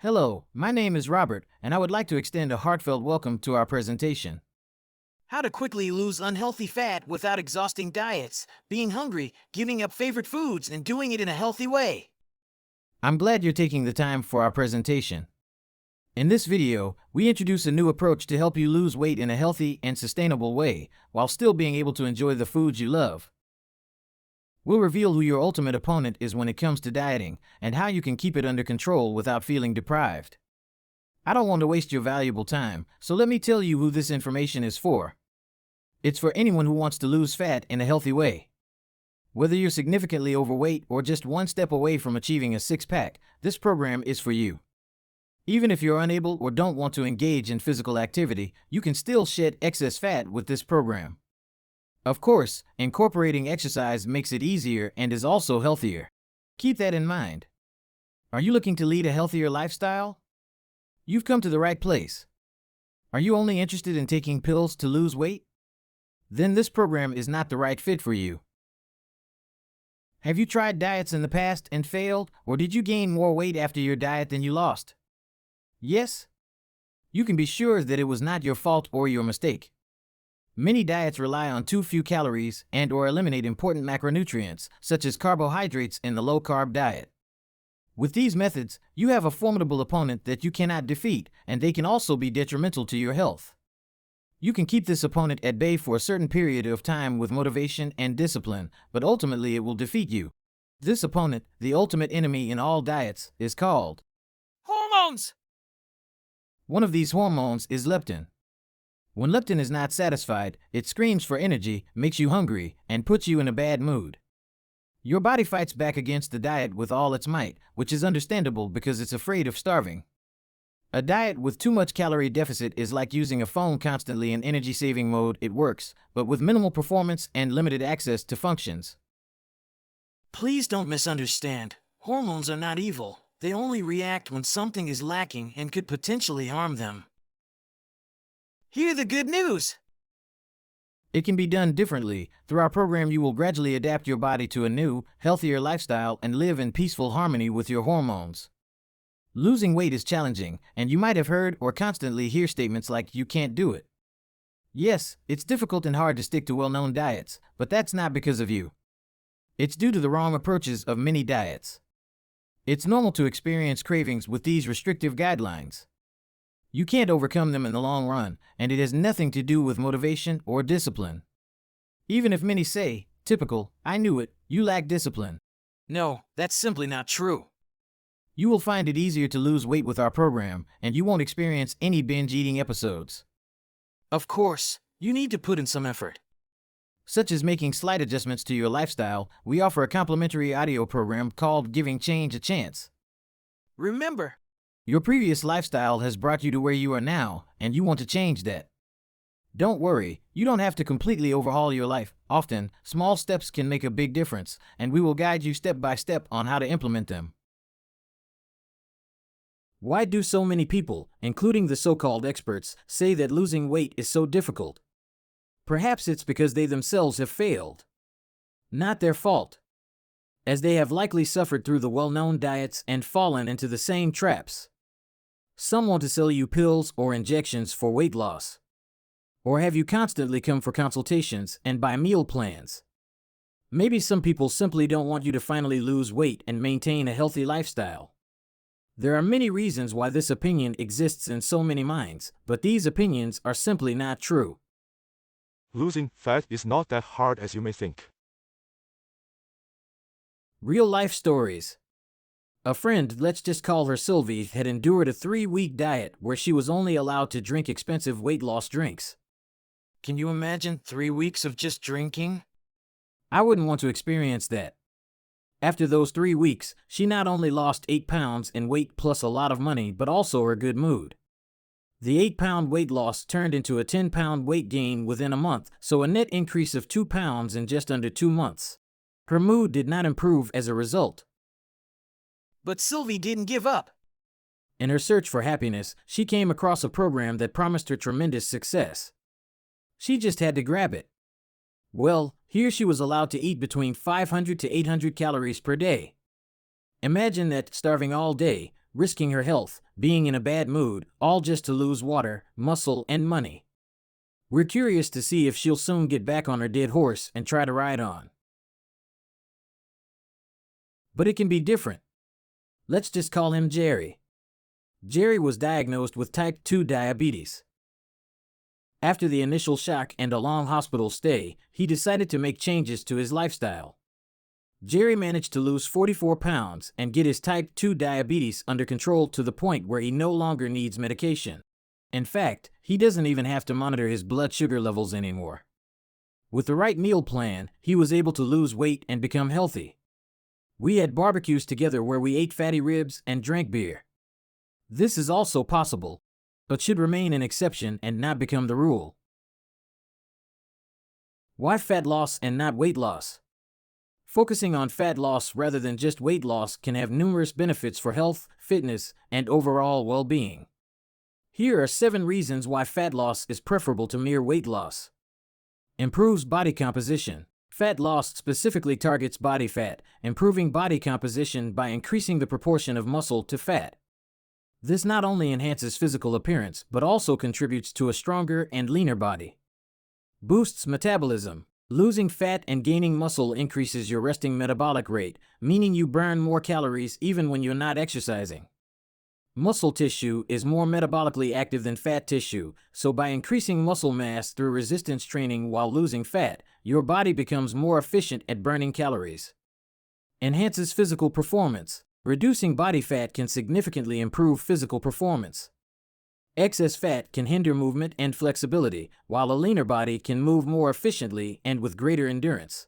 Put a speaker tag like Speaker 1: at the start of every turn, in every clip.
Speaker 1: Hello, my name is Robert, and I would like to extend a heartfelt welcome to our presentation.
Speaker 2: How to quickly lose unhealthy fat without exhausting diets, being hungry, giving up favorite foods, and doing it in a healthy way.
Speaker 1: I'm glad you're taking the time for our presentation. In this video, we introduce a new approach to help you lose weight in a healthy and sustainable way, while still being able to enjoy the foods you love. We'll reveal who your ultimate opponent is when it comes to dieting, and how you can keep it under control without feeling deprived. I don't want to waste your valuable time, so let me tell you who this information is for. It's for anyone who wants to lose fat in a healthy way. Whether you're significantly overweight or just one step away from achieving a six-pack, this program is for you. Even if you're unable or don't want to engage in physical activity, you can still shed excess fat with this program. Of course, incorporating exercise makes it easier and is also healthier. Keep that in mind. Are you looking to lead a healthier lifestyle? You've come to the right place. Are you only interested in taking pills to lose weight? Then this program is not the right fit for you. Have you tried diets in the past and failed, or did you gain more weight after your diet than you lost? Yes? You can be sure that it was not your fault or your mistake. Many diets rely on too few calories and/or eliminate important macronutrients, such as carbohydrates in the low-carb diet. With these methods, you have a formidable opponent that you cannot defeat, and they can also be detrimental to your health. You can keep this opponent at bay for a certain period of time with motivation and discipline, but ultimately it will defeat you. This opponent, the ultimate enemy in all diets, is called
Speaker 2: Hormones!
Speaker 1: One of these hormones is leptin. When leptin is not satisfied, it screams for energy, makes you hungry, and puts you in a bad mood. Your body fights back against the diet with all its might, which is understandable because it's afraid of starving. A diet with too much calorie deficit is like using a phone constantly in energy-saving mode. It works, but with minimal performance and limited access to functions.
Speaker 2: Please don't misunderstand. Hormones are not evil. They only react when something is lacking and could potentially harm them. Hear the good news!
Speaker 1: It can be done differently. Through our program, you will gradually adapt your body to a new, healthier lifestyle and live in peaceful harmony with your hormones. Losing weight is challenging, and you might have heard or constantly hear statements like, "You can't do it." Yes, it's difficult and hard to stick to well-known diets, but that's not because of you. It's due to the wrong approaches of many diets. It's normal to experience cravings with these restrictive guidelines. You can't overcome them in the long run, and it has nothing to do with motivation or discipline. Even if many say, "Typical, I knew it, you lack discipline."
Speaker 2: No, that's simply not true.
Speaker 1: You will find it easier to lose weight with our program, and you won't experience any binge eating episodes.
Speaker 2: Of course, you need to put in some effort.
Speaker 1: Such as making slight adjustments to your lifestyle, we offer a complimentary audio program called Giving Change a Chance.
Speaker 2: Remember,
Speaker 1: your previous lifestyle has brought you to where you are now, and you want to change that. Don't worry, you don't have to completely overhaul your life. Often, small steps can make a big difference, and we will guide you step by step on how to implement them. Why do so many people, including the so-called experts, say that losing weight is so difficult? Perhaps it's because they themselves have failed. Not their fault, as they have likely suffered through the well-known diets and fallen into the same traps. Some want to sell you pills or injections for weight loss, or have you constantly come for consultations and buy meal plans. Maybe some people simply don't want you to finally lose weight and maintain a healthy lifestyle. There are many reasons why this opinion exists in so many minds, but these opinions are simply not true.
Speaker 3: Losing fat is not that hard as you may think.
Speaker 1: Real-life stories. A friend, let's just call her Sylvie, had endured a 3-week diet where she was only allowed to drink expensive weight loss drinks.
Speaker 2: Can you imagine 3 weeks of just drinking?
Speaker 1: I wouldn't want to experience that. After those 3 weeks, she not only lost 8 pounds in weight plus a lot of money, but also her good mood. The 8-pound weight loss turned into a 10-pound weight gain within a month, so a net increase of 2 pounds in just under 2 months. Her mood did not improve as a result.
Speaker 2: But Sylvie didn't give up.
Speaker 1: In her search for happiness, she came across a program that promised her tremendous success. She just had to grab it. Well, here she was allowed to eat between 500 to 800 calories per day. Imagine that, starving all day, risking her health, being in a bad mood, all just to lose water, muscle, and money. We're curious to see if she'll soon get back on her dead horse and try to ride on. But it can be different. Let's just call him Jerry. Jerry was diagnosed with type 2 diabetes. After the initial shock and a long hospital stay, he decided to make changes to his lifestyle. Jerry managed to lose 44 pounds and get his type 2 diabetes under control to the point where he no longer needs medication. In fact, he doesn't even have to monitor his blood sugar levels anymore. With the right meal plan, he was able to lose weight and become healthy. We had barbecues together where we ate fatty ribs and drank beer. This is also possible, but should remain an exception and not become the rule. Why fat loss and not weight loss? Focusing on fat loss rather than just weight loss can have numerous benefits for health, fitness, and overall well-being. Here are 7 reasons why fat loss is preferable to mere weight loss. Improves body composition. Fat loss specifically targets body fat, improving body composition by increasing the proportion of muscle to fat. This not only enhances physical appearance, but also contributes to a stronger and leaner body. Boosts metabolism. Losing fat and gaining muscle increases your resting metabolic rate, meaning you burn more calories even when you're not exercising. Muscle tissue is more metabolically active than fat tissue, so by increasing muscle mass through resistance training while losing fat, your body becomes more efficient at burning calories. Enhances physical performance. Reducing body fat can significantly improve physical performance. Excess fat can hinder movement and flexibility, while a leaner body can move more efficiently and with greater endurance.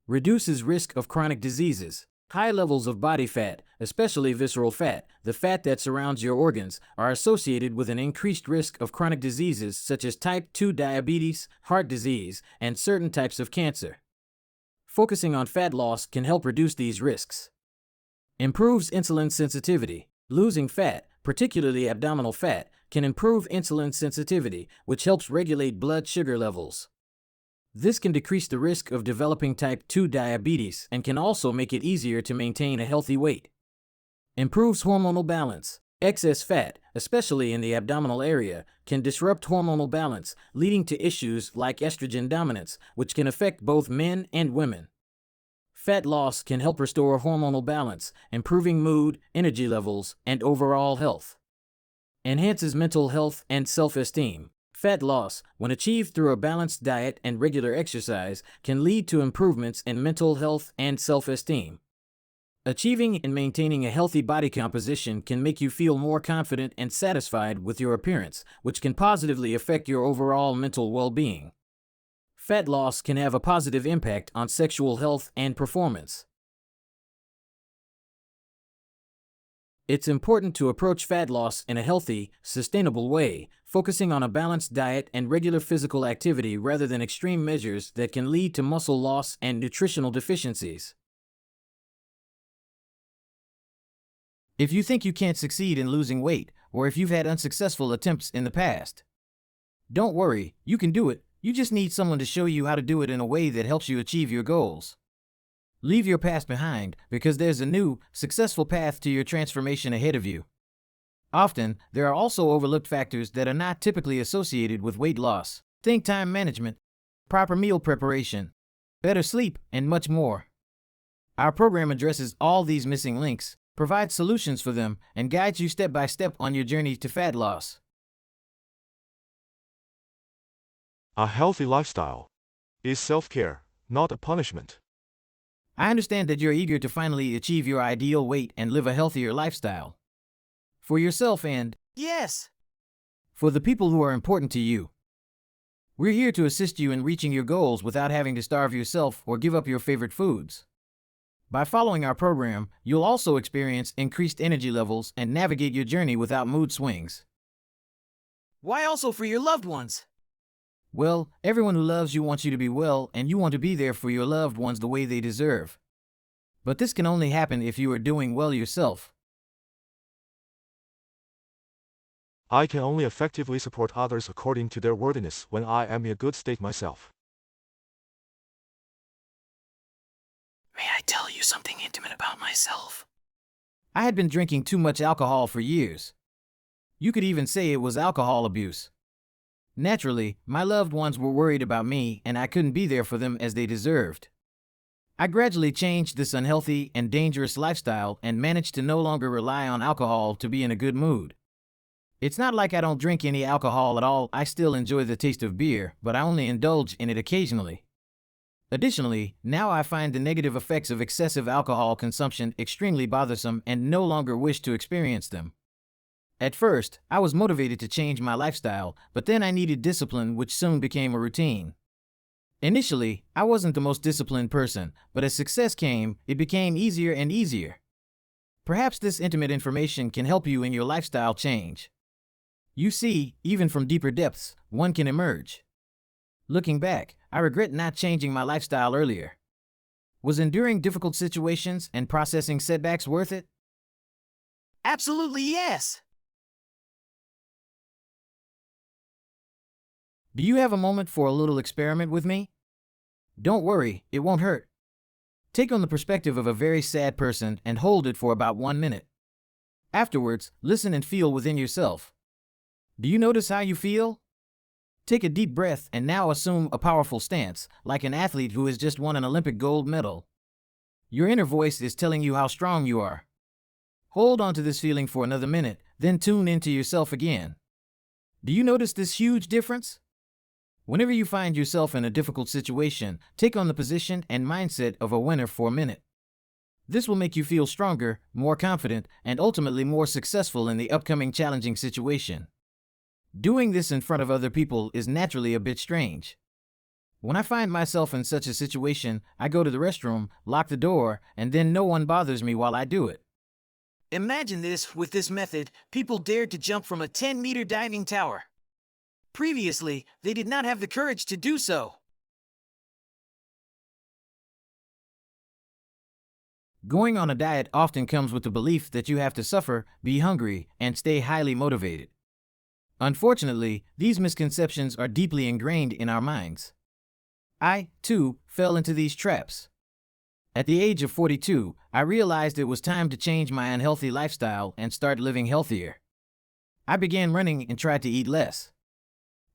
Speaker 1: Reduces risk of chronic diseases. High levels of body fat, especially visceral fat, the fat that surrounds your organs, are associated with an increased risk of chronic diseases such as type 2 diabetes, heart disease, and certain types of cancer. Focusing on fat loss can help reduce these risks. Improves insulin sensitivity. Losing fat, particularly abdominal fat, can improve insulin sensitivity, which helps regulate blood sugar levels. This can decrease the risk of developing type 2 diabetes and can also make it easier to maintain a healthy weight. Improves hormonal balance. Excess fat, especially in the abdominal area, can disrupt hormonal balance, leading to issues like estrogen dominance, which can affect both men and women. Fat loss can help restore hormonal balance, improving mood, energy levels, and overall health. Enhances mental health and self-esteem. Fat loss, when achieved through a balanced diet and regular exercise, can lead to improvements in mental health and self-esteem. Achieving and maintaining a healthy body composition can make you feel more confident and satisfied with your appearance, which can positively affect your overall mental well-being. Fat loss can have a positive impact on sexual health and performance. It's important to approach fat loss in a healthy, sustainable way, focusing on a balanced diet and regular physical activity rather than extreme measures that can lead to muscle loss and nutritional deficiencies. If you think you can't succeed in losing weight, or if you've had unsuccessful attempts in the past, don't worry, you can do it. You just need someone to show you how to do it in a way that helps you achieve your goals. Leave your past behind, because there's a new, successful path to your transformation ahead of you. Often, there are also overlooked factors that are not typically associated with weight loss. Think time management, proper meal preparation, better sleep, and much more. Our program addresses all these missing links, provides solutions for them, and guides you step by step on your journey to fat loss.
Speaker 3: A healthy lifestyle is self-care, not a punishment.
Speaker 1: I understand that you're eager to finally achieve your ideal weight and live a healthier lifestyle. For yourself and,
Speaker 2: Yes!
Speaker 1: for the people who are important to you. We're here to assist you in reaching your goals without having to starve yourself or give up your favorite foods. By following our program, you'll also experience increased energy levels and navigate your journey without mood swings.
Speaker 2: Why also for your loved ones?
Speaker 1: Well, everyone who loves you wants you to be well, and you want to be there for your loved ones the way they deserve. But this can only happen if you are doing well yourself.
Speaker 3: I can only effectively support others according to their worthiness when I am in a good state myself.
Speaker 2: May I tell you something intimate about myself?
Speaker 1: I had been drinking too much alcohol for years. You could even say it was alcohol abuse. Naturally, my loved ones were worried about me and I couldn't be there for them as they deserved. I gradually changed this unhealthy and dangerous lifestyle and managed to no longer rely on alcohol to be in a good mood. It's not like I don't drink any alcohol at all. I still enjoy the taste of beer, but I only indulge in it occasionally. Additionally, now I find the negative effects of excessive alcohol consumption extremely bothersome and no longer wish to experience them. At first, I was motivated to change my lifestyle, but then I needed discipline, which soon became a routine. Initially, I wasn't the most disciplined person, but as success came, it became easier and easier. Perhaps this intimate information can help you in your lifestyle change. You see, even from deeper depths, one can emerge. Looking back, I regret not changing my lifestyle earlier. Was enduring difficult situations and processing setbacks worth it?
Speaker 2: Absolutely yes.
Speaker 1: Do you have a moment for a little experiment with me? Don't worry, it won't hurt. Take on the perspective of a very sad person and hold it for about 1 minute. Afterwards, listen and feel within yourself. Do you notice how you feel? Take a deep breath and now assume a powerful stance, like an athlete who has just won an Olympic gold medal. Your inner voice is telling you how strong you are. Hold on to this feeling for another minute, then tune into yourself again. Do you notice this huge difference? Whenever you find yourself in a difficult situation, take on the position and mindset of a winner for a minute. This will make you feel stronger, more confident, and ultimately more successful in the upcoming challenging situation. Doing this in front of other people is naturally a bit strange. When I find myself in such a situation, I go to the restroom, lock the door, and then no one bothers me while I do it.
Speaker 2: Imagine this: with this method, people dared to jump from a 10-meter diving tower. Previously, they did not have the courage to do so.
Speaker 1: Going on a diet often comes with the belief that you have to suffer, be hungry, and stay highly motivated. Unfortunately, these misconceptions are deeply ingrained in our minds. I, too, fell into these traps. At the age of 42, I realized it was time to change my unhealthy lifestyle and start living healthier. I began running and tried to eat less.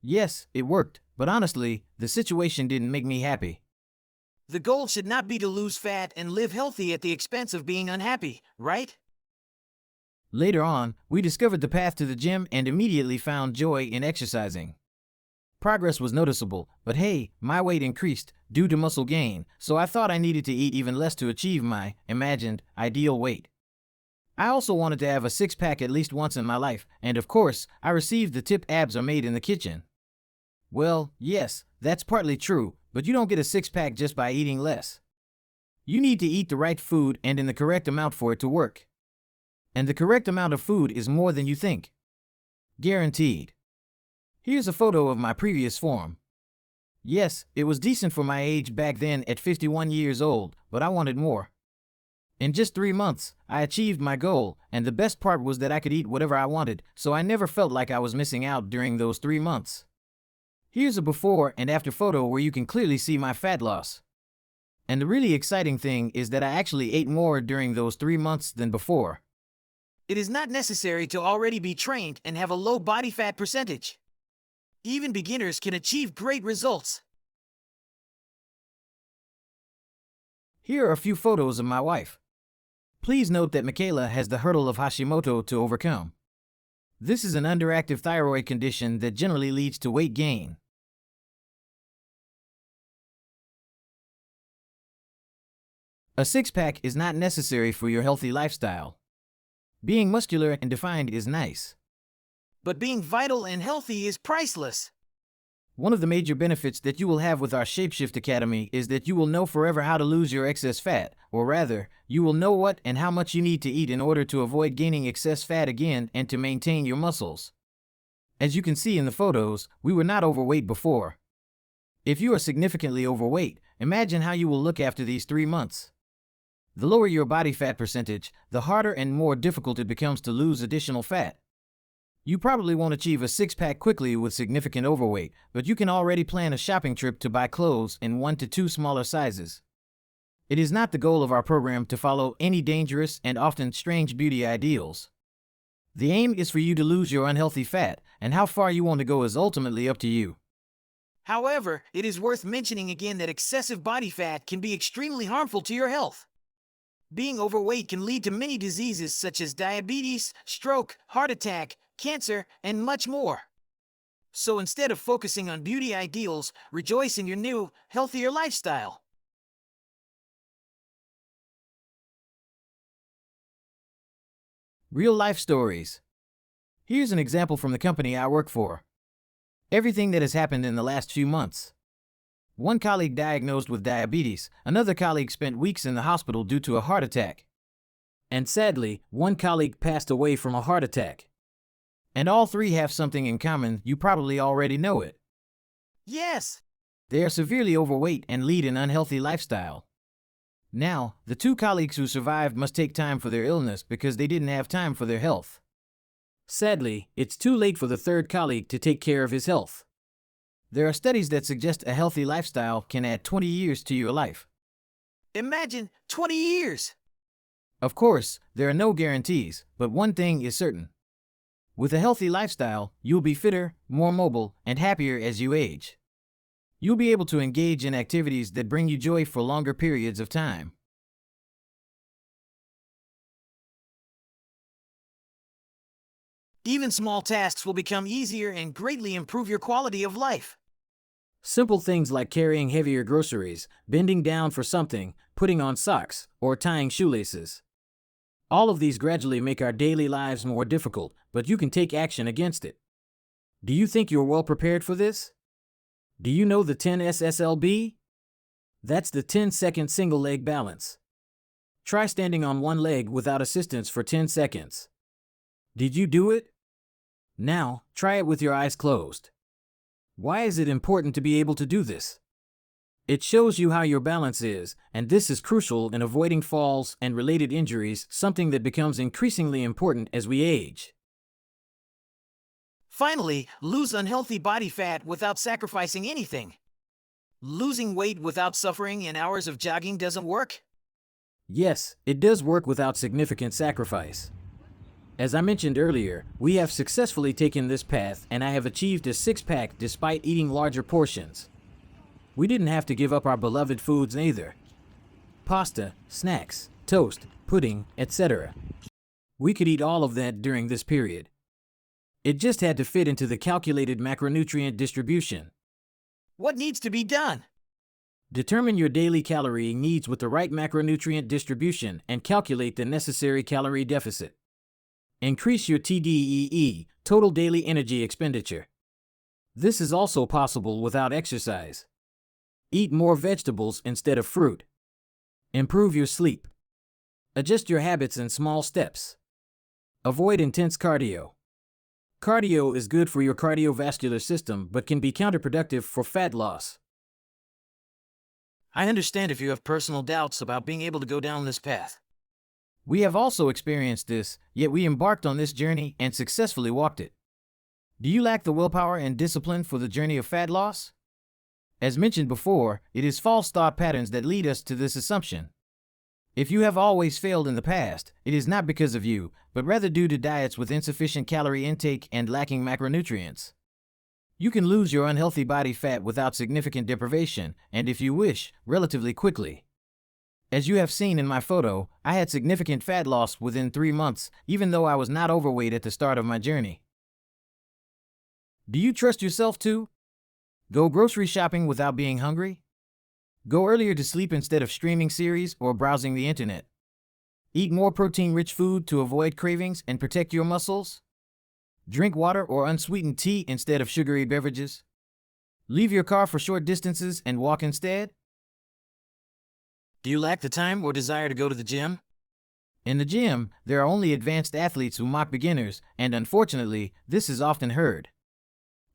Speaker 1: Yes, it worked, but honestly, the situation didn't make me happy.
Speaker 2: The goal should not be to lose fat and live healthy at the expense of being unhappy, right?
Speaker 1: Later on, we discovered the path to the gym and immediately found joy in exercising. Progress was noticeable, but hey, my weight increased due to muscle gain, so I thought I needed to eat even less to achieve my imagined ideal weight. I also wanted to have a six-pack at least once in my life, and of course, I received the tip: abs are made in the kitchen. Well, yes, that's partly true, but you don't get a six-pack just by eating less. You need to eat the right food and in the correct amount for it to work. And the correct amount of food is more than you think. Guaranteed. Here's a photo of my previous form. Yes, it was decent for my age back then at 51 years old, but I wanted more. In just 3 months, I achieved my goal, and the best part was that I could eat whatever I wanted, so I never felt like I was missing out during those 3 months. Here's a before and after photo where you can clearly see my fat loss. And the really exciting thing is that I actually ate more during those 3 months than before.
Speaker 2: It is not necessary to already be trained and have a low body fat percentage. Even beginners can achieve great results.
Speaker 1: Here are a few photos of my wife. Please note that Michaela has the hurdle of Hashimoto to overcome. This is an underactive thyroid condition that generally leads to weight gain. A six-pack is not necessary for your healthy lifestyle. Being muscular and defined is nice.
Speaker 2: But being vital and healthy is priceless.
Speaker 1: One of the major benefits that you will have with our Shapeshift Academy is that you will know forever how to lose your excess fat, or rather, you will know what and how much you need to eat in order to avoid gaining excess fat again and to maintain your muscles. As you can see in the photos, we were not overweight before. If you are significantly overweight, imagine how you will look after these 3 months. The lower your body fat percentage, the harder and more difficult it becomes to lose additional fat. You probably won't achieve a six-pack quickly with significant overweight, but you can already plan a shopping trip to buy clothes in 1 to 2 smaller sizes. It is not the goal of our program to follow any dangerous and often strange beauty ideals. The aim is for you to lose your unhealthy fat, and how far you want to go is ultimately up to you.
Speaker 2: However, it is worth mentioning again that excessive body fat can be extremely harmful to your health. Being overweight can lead to many diseases such as diabetes, stroke, heart attack, cancer, and much more. So instead of focusing on beauty ideals, rejoice in your new, healthier lifestyle.
Speaker 1: Real life stories. Here's an example from the company I work for. Everything that has happened in the last few months. One colleague diagnosed with diabetes, another colleague spent weeks in the hospital due to a heart attack. And sadly, one colleague passed away from a heart attack. And all three have something in common, you probably already know it.
Speaker 2: Yes!
Speaker 1: They are severely overweight and lead an unhealthy lifestyle. Now, the two colleagues who survived must take time for their illness because they didn't have time for their health. Sadly, it's too late for the third colleague to take care of his health. There are studies that suggest a healthy lifestyle can add 20 years to your life.
Speaker 2: Imagine 20 years!
Speaker 1: Of course, there are no guarantees, but one thing is certain. With a healthy lifestyle, you'll be fitter, more mobile, and happier as you age. You'll be able to engage in activities that bring you joy for longer periods of time.
Speaker 2: Even small tasks will become easier and greatly improve your quality of life.
Speaker 1: Simple things like carrying heavier groceries, bending down for something, putting on socks, or tying shoelaces. All of these gradually make our daily lives more difficult, but you can take action against it. Do you think you're well prepared for this? Do you know the 10 SSLB? That's the 10-second single leg balance. Try standing on one leg without assistance for 10 seconds. Did you do it? Now, try it with your eyes closed. Why is it important to be able to do this? It shows you how your balance is, and this is crucial in avoiding falls and related injuries, something that becomes increasingly important as we age.
Speaker 2: Finally, lose unhealthy body fat without sacrificing anything. Losing weight without suffering in hours of jogging doesn't work?
Speaker 1: Yes, it does work without significant sacrifice. As I mentioned earlier, we have successfully taken this path, and I have achieved a six-pack despite eating larger portions. We didn't have to give up our beloved foods either. Pasta, snacks, toast, pudding, etc. We could eat all of that during this period. It just had to fit into the calculated macronutrient distribution.
Speaker 2: What needs to be done?
Speaker 1: Determine your daily calorie needs with the right macronutrient distribution and calculate the necessary calorie deficit. Increase your TDEE, total daily energy expenditure. This is also possible without exercise. Eat more vegetables instead of fruit. Improve your sleep. Adjust your habits in small steps. Avoid intense cardio. Cardio is good for your cardiovascular system but can be counterproductive for fat loss.
Speaker 2: I understand if you have personal doubts about being able to go down this path.
Speaker 1: We have also experienced this, yet we embarked on this journey and successfully walked it. Do you lack the willpower and discipline for the journey of fat loss? As mentioned before, it is false thought patterns that lead us to this assumption. If you have always failed in the past, it is not because of you, but rather due to diets with insufficient calorie intake and lacking macronutrients. You can lose your unhealthy body fat without significant deprivation, and if you wish, relatively quickly. As you have seen in my photo, I had significant fat loss within 3 months, even though I was not overweight at the start of my journey. Do you trust yourself too? Go grocery shopping without being hungry? Go earlier to sleep instead of streaming series or browsing the internet? Eat more protein-rich food to avoid cravings and protect your muscles? Drink water or unsweetened tea instead of sugary beverages? Leave your car for short distances and walk instead?
Speaker 2: Do you lack the time or desire to go to the gym?
Speaker 1: In the gym, there are only advanced athletes who mock beginners, and unfortunately, this is often heard.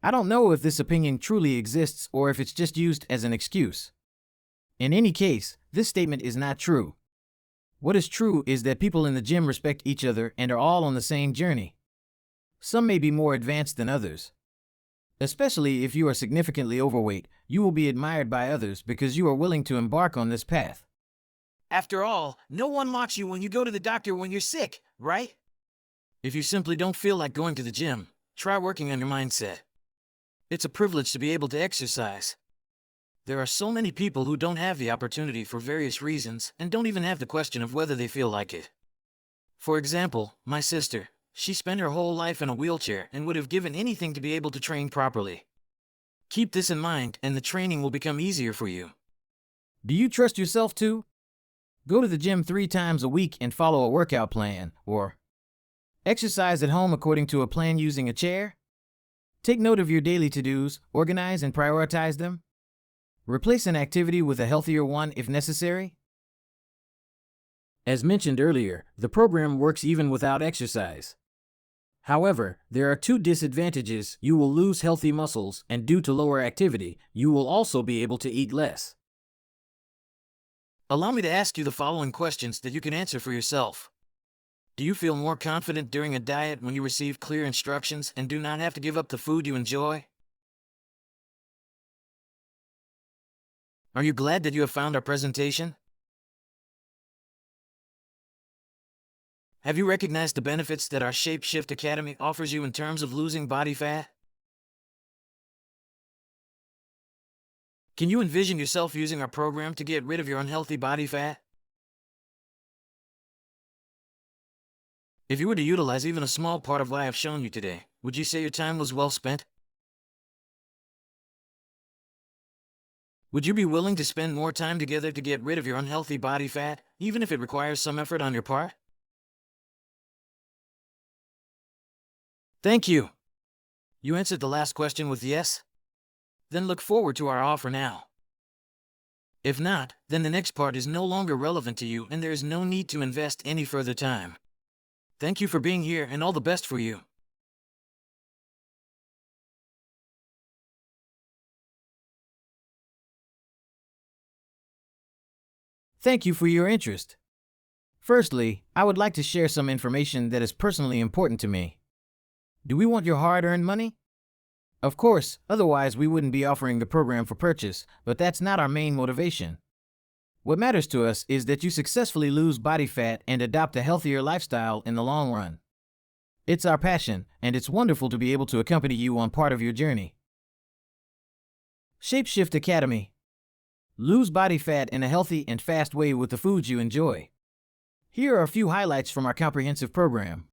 Speaker 1: I don't know if this opinion truly exists or if it's just used as an excuse. In any case, this statement is not true. What is true is that people in the gym respect each other and are all on the same journey. Some may be more advanced than others. Especially if you are significantly overweight, you will be admired by others because you are willing to embark on this path.
Speaker 2: After all, no one mocks you when you go to the doctor when you're sick, right? If you simply don't feel like going to the gym, try working on your mindset. It's a privilege to be able to exercise. There are so many people who don't have the opportunity for various reasons and don't even have the question of whether they feel like it. For example, my sister, she spent her whole life in a wheelchair and would have given anything to be able to train properly. Keep this in mind and the training will become easier for you.
Speaker 1: Do you trust yourself too? Go to the gym 3 times a week and follow a workout plan, or exercise at home according to a plan using a chair. Take note of your daily to-dos, organize and prioritize them. Replace an activity with a healthier one if necessary. As mentioned earlier, the program works even without exercise. However, there are 2 disadvantages. You will lose healthy muscles, and due to lower activity, you will also be able to eat less.
Speaker 2: Allow me to ask you the following questions that you can answer for yourself. Do you feel more confident during a diet when you receive clear instructions and do not have to give up the food you enjoy? Are you glad that you have found our presentation? Have you recognized the benefits that our Shapeshift Academy offers you in terms of losing body fat? Can you envision yourself using our program to get rid of your unhealthy body fat? If you were to utilize even a small part of what I have shown you today, would you say your time was well spent? Would you be willing to spend more time together to get rid of your unhealthy body fat, even if it requires some effort on your part? Thank you. You answered the last question with yes? Then look forward to our offer now. If not, then the next part is no longer relevant to you and there is no need to invest any further time. Thank you for being here and all the best for you.
Speaker 1: Thank you for your interest. Firstly, I would like to share some information that is personally important to me. Do we want your hard-earned money? Of course, otherwise we wouldn't be offering the program for purchase, but that's not our main motivation. What matters to us is that you successfully lose body fat and adopt a healthier lifestyle in the long run. It's our passion, and it's wonderful to be able to accompany you on part of your journey. Shapeshift Academy. Lose body fat in a healthy and fast way with the foods you enjoy. Here are a few highlights from our comprehensive program.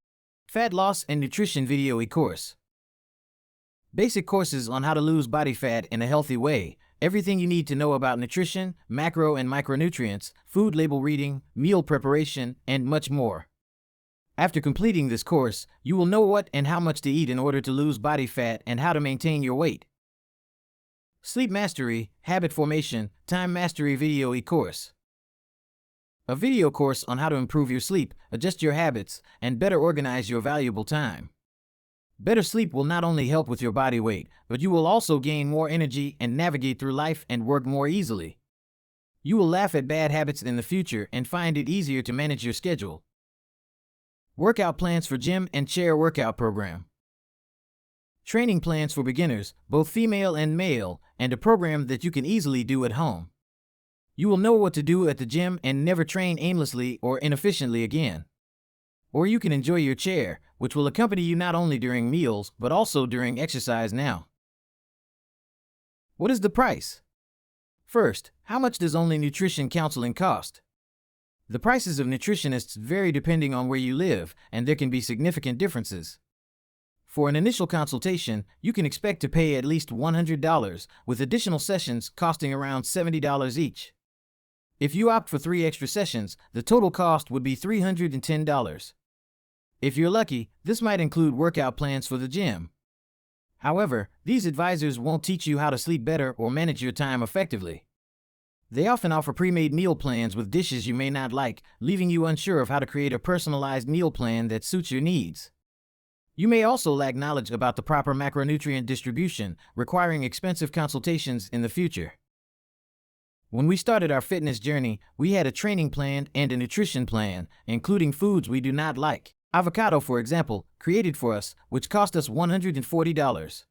Speaker 1: Fat Loss and Nutrition Video e-Course. Basic courses on how to lose body fat in a healthy way. Everything you need to know about nutrition, macro and micronutrients, food label reading, meal preparation, and much more. After completing this course, you will know what and how much to eat in order to lose body fat and how to maintain your weight. Sleep Mastery, Habit Formation, Time Mastery Video e-Course. A video course on how to improve your sleep, adjust your habits, and better organize your valuable time. Better sleep will not only help with your body weight, but you will also gain more energy and navigate through life and work more easily. You will laugh at bad habits in the future and find it easier to manage your schedule. Workout plans for gym and chair workout program. Training plans for beginners, both female and male, and a program that you can easily do at home. You will know what to do at the gym and never train aimlessly or inefficiently again. Or you can enjoy your chair, which will accompany you not only during meals, but also during exercise now. What is the price? First, how much does only nutrition counseling cost? The prices of nutritionists vary depending on where you live, and there can be significant differences. For an initial consultation, you can expect to pay at least $100, with additional sessions costing around $70 each. If you opt for 3 extra sessions, the total cost would be $310. If you're lucky, this might include workout plans for the gym. However, these advisors won't teach you how to sleep better or manage your time effectively. They often offer pre-made meal plans with dishes you may not like, leaving you unsure of how to create a personalized meal plan that suits your needs. You may also lack knowledge about the proper macronutrient distribution, requiring expensive consultations in the future. When we started our fitness journey, we had a training plan and a nutrition plan, including foods we do not like. Avocado, for example, created for us, which cost us $140.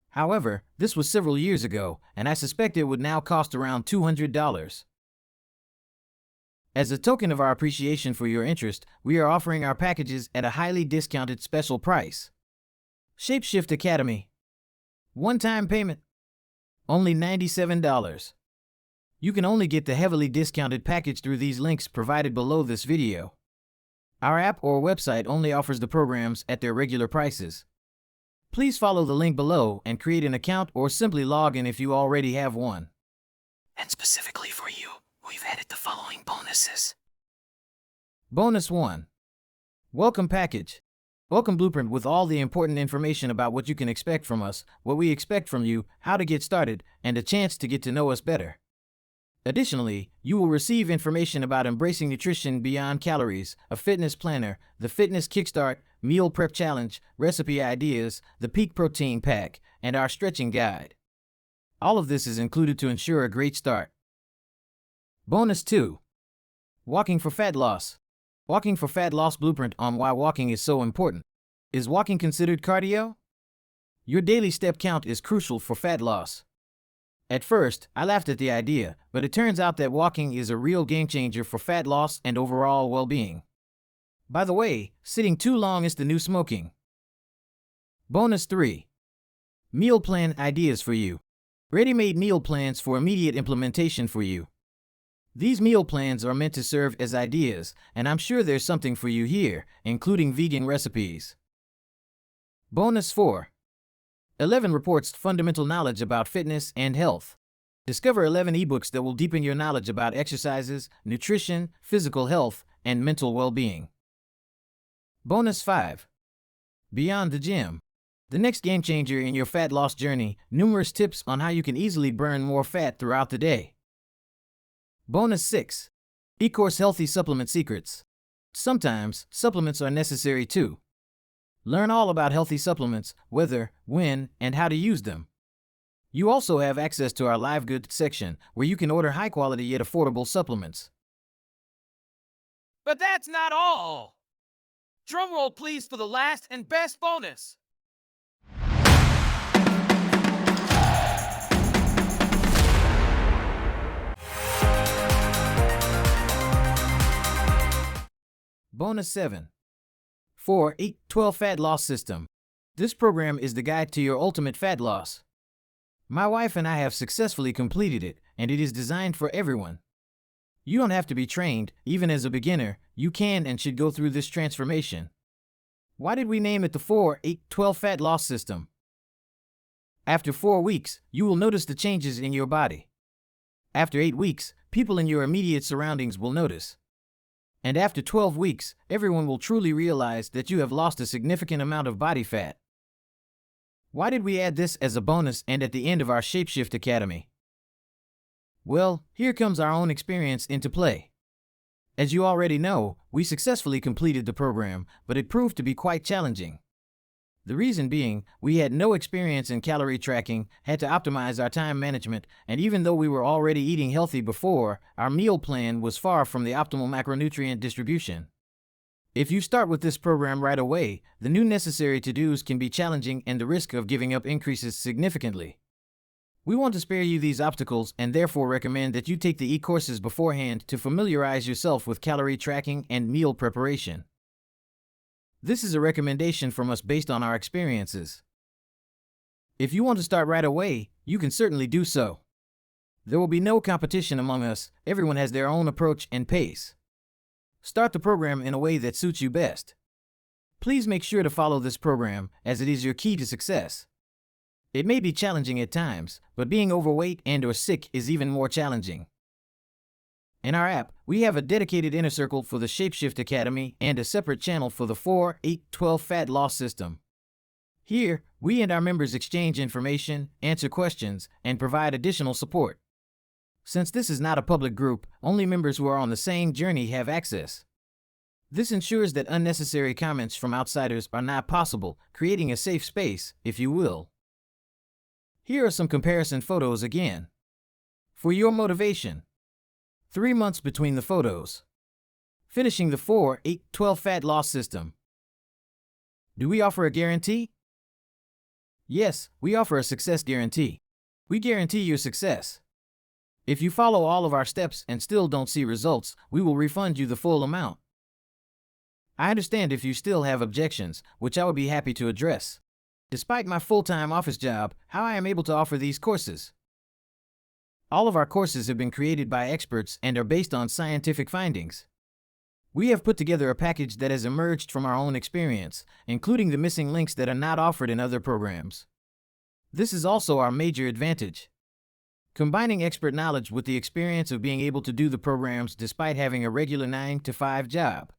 Speaker 1: However, this was several years ago, and I suspect it would now cost around $200. As a token of our appreciation for your interest, we are offering our packages at a highly discounted special price. Shapeshift Academy. One-time payment. Only $97. You can only get the heavily discounted package through these links provided below this video. Our app or website only offers the programs at their regular prices. Please follow the link below and create an account or simply log in if you already have one.
Speaker 2: And specifically for you, we've added the following bonuses.
Speaker 1: Bonus 1. Welcome Package. Welcome Blueprint with all the important information about what you can expect from us, what we expect from you, how to get started, and a chance to get to know us better. Additionally, you will receive information about embracing nutrition beyond calories, a fitness planner, the Fitness Kickstart, Meal Prep Challenge, recipe ideas, the Peak Protein Pack, and our stretching guide. All of this is included to ensure a great start. Bonus 2. Walking for Fat Loss. Walking for Fat Loss Blueprint on why walking is so important. Is walking considered cardio? Your daily step count is crucial for fat loss. At first, I laughed at the idea, but it turns out that walking is a real game changer for fat loss and overall well-being. By the way, sitting too long is the new smoking. Bonus 3. Meal plan ideas for you. Ready-made meal plans for immediate implementation for you. These meal plans are meant to serve as ideas, and I'm sure there's something for you here, including vegan recipes. Bonus 4. 11 reports fundamental knowledge about fitness and health. Discover 11 ebooks that will deepen your knowledge about exercises, nutrition, physical health, and mental well-being. Bonus 5. Beyond the Gym. The next game changer in your fat loss journey, numerous tips on how you can easily burn more fat throughout the day. Bonus 6. E-Course Healthy Supplement Secrets. Sometimes, supplements are necessary too. Learn all about healthy supplements, whether, when, and how to use them. You also have access to our live goods section, where you can order high-quality yet affordable supplements.
Speaker 2: But that's not all! Drumroll please for the last and best bonus!
Speaker 1: Bonus 7. 4-8-12 Fat Loss System. This program is the guide to your ultimate fat loss. My wife and I have successfully completed it, and it is designed for everyone. You don't have to be trained, even as a beginner, you can and should go through this transformation. Why did we name it the 4-8-12 Fat Loss System? After 4 weeks, you will notice the changes in your body. After 8 weeks, people in your immediate surroundings will notice. And after 12 weeks, everyone will truly realize that you have lost a significant amount of body fat. Why did we add this as a bonus and at the end of our Shapeshift Academy? Well, here comes our own experience into play. As you already know, we successfully completed the program, but it proved to be quite challenging. The reason being, we had no experience in calorie tracking, had to optimize our time management, and even though we were already eating healthy before, our meal plan was far from the optimal macronutrient distribution. If you start with this program right away, the new necessary to-dos can be challenging and the risk of giving up increases significantly. We want to spare you these obstacles and therefore recommend that you take the e-courses beforehand to familiarize yourself with calorie tracking and meal preparation. This is a recommendation from us based on our experiences. If you want to start right away, you can certainly do so. There will be no competition among us, everyone has their own approach and pace. Start the program in a way that suits you best. Please make sure to follow this program, as it is your key to success. It may be challenging at times, but being overweight and/or sick is even more challenging. In our app, we have a dedicated inner circle for the Shapeshift Academy and a separate channel for the 4-8-12 Fat Loss System. Here, we and our members exchange information, answer questions, and provide additional support. Since this is not a public group, only members who are on the same journey have access. This ensures that unnecessary comments from outsiders are not possible, creating a safe space, if you will. Here are some comparison photos again. For your motivation. 3 months between the photos. Finishing the 4-8-12 Fat Loss System. Do we offer a guarantee? Yes, we offer a success guarantee. We guarantee your success. If you follow all of our steps and still don't see results, we will refund you the full amount. I understand if you still have objections, which I would be happy to address. Despite my full-time office job, how I am able to offer these courses. All of our courses have been created by experts and are based on scientific findings. We have put together a package that has emerged from our own experience, including the missing links that are not offered in other programs. This is also our major advantage. Combining expert knowledge with the experience of being able to do the programs despite having a regular 9-to-5 job.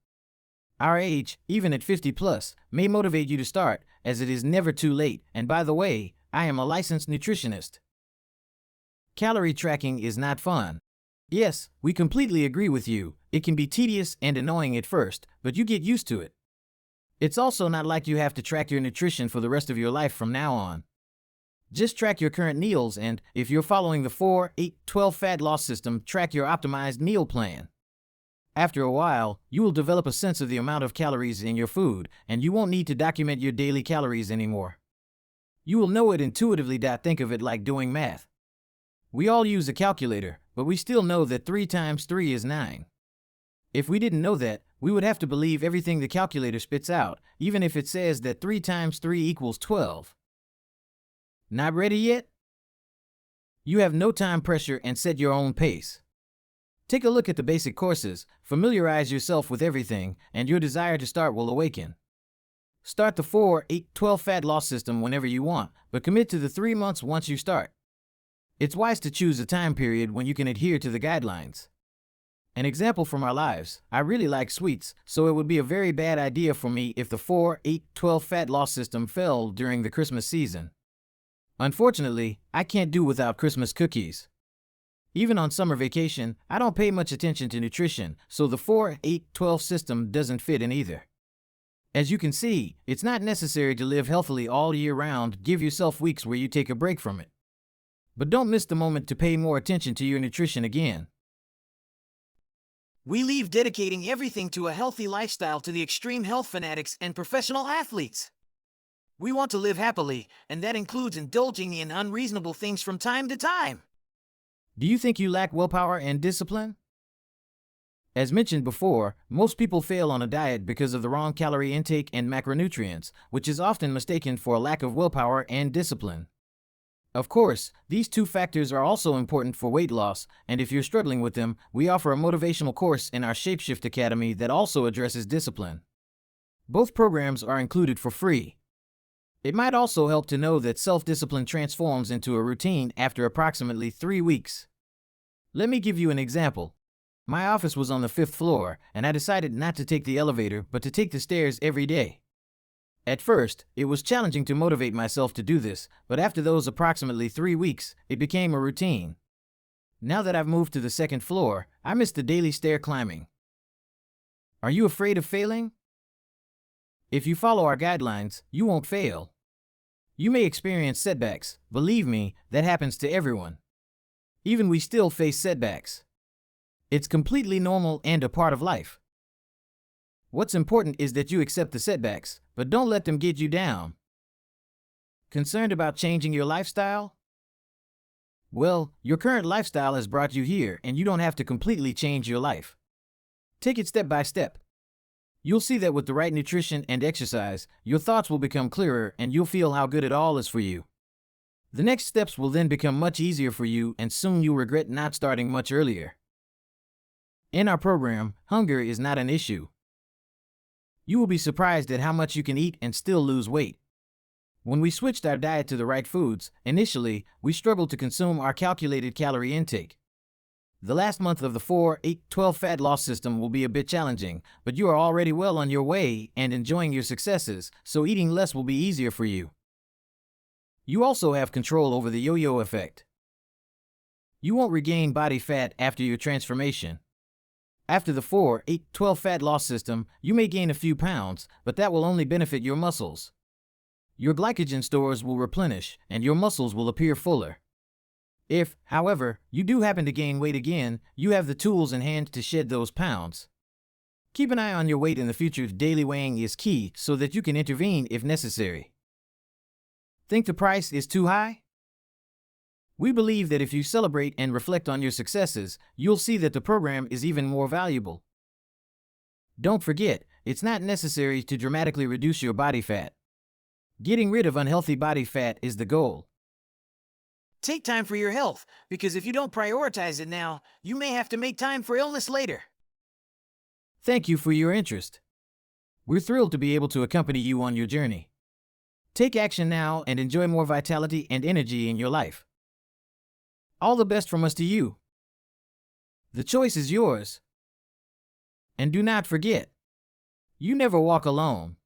Speaker 1: Our age, even at 50 plus, may motivate you to start, as it is never too late, and by the way, I am a licensed nutritionist. Calorie tracking is not fun. Yes, we completely agree with you. It can be tedious and annoying at first, but you get used to it. It's also not like you have to track your nutrition for the rest of your life from now on. Just track your current meals and, if you're following the 4-8-12 fat loss system, track your optimized meal plan. After a while, you will develop a sense of the amount of calories in your food, and you won't need to document your daily calories anymore. You will know it intuitively. Think of it like doing math. We all use a calculator, but we still know that 3 times 3 is 9. If we didn't know that, we would have to believe everything the calculator spits out, even if it says that 3 times 3 equals 12. Not ready yet? You have no time pressure and set your own pace. Take a look at the basic courses, familiarize yourself with everything, and your desire to start will awaken. Start the 4-8-12 fat loss system whenever you want, but commit to the 3 months once you start. It's wise to choose a time period when you can adhere to the guidelines. An example from our lives: I really like sweets, so it would be a very bad idea for me if the 4-8-12 fat loss system fell during the Christmas season. Unfortunately, I can't do without Christmas cookies. Even on summer vacation, I don't pay much attention to nutrition, so the 4-8-12 system doesn't fit in either. As you can see, it's not necessary to live healthily all year round. Give yourself weeks where you take a break from it. But don't miss the moment to pay more attention to your nutrition again.
Speaker 2: We leave dedicating everything to a healthy lifestyle to the extreme health fanatics and professional athletes. We want to live happily, and that includes indulging in unreasonable things from time to time.
Speaker 1: Do you think you lack willpower and discipline? As mentioned before, most people fail on a diet because of the wrong calorie intake and macronutrients, which is often mistaken for a lack of willpower and discipline. Of course, these 2 factors are also important for weight loss, and if you're struggling with them, we offer a motivational course in our Shapeshift Academy that also addresses discipline. Both programs are included for free. It might also help to know that self-discipline transforms into a routine after approximately 3 weeks. Let me give you an example. My office was on the 5th floor, and I decided not to take the elevator but to take the stairs every day. At first, it was challenging to motivate myself to do this, but after those approximately 3 weeks, it became a routine. Now that I've moved to the 2nd floor, I miss the daily stair climbing. Are you afraid of failing? If you follow our guidelines, you won't fail. You may experience setbacks. Believe me, that happens to everyone. Even we still face setbacks. It's completely normal and a part of life. What's important is that you accept the setbacks, but don't let them get you down. Concerned about changing your lifestyle? Well, your current lifestyle has brought you here, and you don't have to completely change your life. Take it step by step. You'll see that with the right nutrition and exercise, your thoughts will become clearer and you'll feel how good it all is for you. The next steps will then become much easier for you, and soon you'll regret not starting much earlier. In our program, hunger is not an issue. You will be surprised at how much you can eat and still lose weight. When we switched our diet to the right foods, initially, we struggled to consume our calculated calorie intake. The last month of the 4-8-12 fat loss system will be a bit challenging, but you are already well on your way and enjoying your successes, so eating less will be easier for you. You also have control over the yo-yo effect. You won't regain body fat after your transformation. After the 4-8-12 fat loss system, you may gain a few pounds, but that will only benefit your muscles. Your glycogen stores will replenish, and your muscles will appear fuller. If, however, you do happen to gain weight again, you have the tools in hand to shed those pounds. Keep an eye on your weight in the future. Daily weighing is key so that you can intervene if necessary. Think the price is too high? We believe that if you celebrate and reflect on your successes, you'll see that the program is even more valuable. Don't forget, it's not necessary to dramatically reduce your body fat. Getting rid of unhealthy body fat is the goal.
Speaker 2: Take time for your health, because if you don't prioritize it now, you may have to make time for illness later.
Speaker 1: Thank you for your interest. We're thrilled to be able to accompany you on your journey. Take action now and enjoy more vitality and energy in your life. All the best from us to you. The choice is yours. And do not forget, you never walk alone.